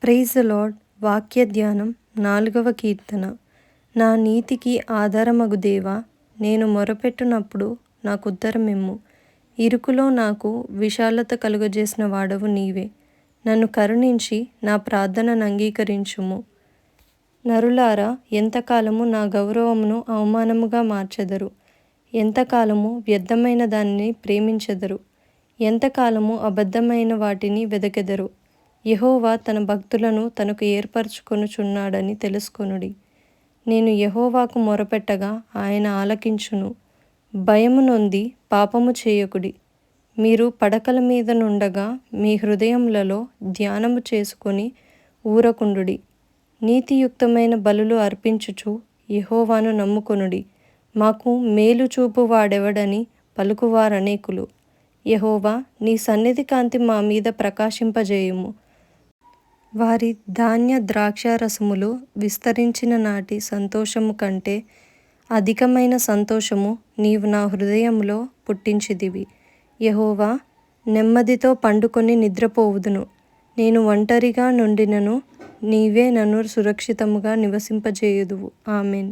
Praise the lord. వాక్య ధ్యానం 4వ కీర్తన. నా నీతికి ఆధారమగు దేవా, నేను మొరపెట్టునప్పుడు నాకుత్తరమిమ్ము. ఇరుకులో నాకు విశాలత కలుగజేసిన వాడవు నీవే. నన్ను కరుణించి నా ప్రార్థనను అంగీకరించుము. నరులారా, ఎంతకాలము నా గౌరవమును అవమానముగా మార్చెదరు? ఎంతకాలము వ్యర్థమైన దానిని ప్రేమించెదరు? ఎంతకాలము అబద్ధమైన వాటిని వెదకెదరు? యెహోవా తన భక్తులను తనకు ఏర్పరచుకొనుచున్నాడని తెలుసుకొనుడి. నేను యెహోవాకు మొరపెట్టగా ఆయన ఆలకించును. భయము నొంది పాపము చేయకుడి. మీరు పడకల మీద నుండగా మీ హృదయములలో ధ్యానము చేసుకొని ఊరకుండుడి. నీతియుక్తమైన బలులు అర్పించుచు యెహోవాను నమ్ముకొనుడి. మాకు మేలు చూపువాడెవడని పలుకువారనేకులు. యెహోవా, నీ సన్నిధి కాంతి మా మీద ప్రకాశింపజేయుము. వారి ధాన్య ద్రాక్షారసములు విస్తరించిన నాటి సంతోషము కంటే అధికమైన సంతోషము నీవు నా హృదయములో పుట్టించితివి. యెహోవా, నెమ్మదితో పండుకొని నిద్రపోవుదును. నేను ఒంటరిగా నుండినను నీవే నన్ను సురక్షితముగా నివసింపజేయుదువు. ఆమేన్.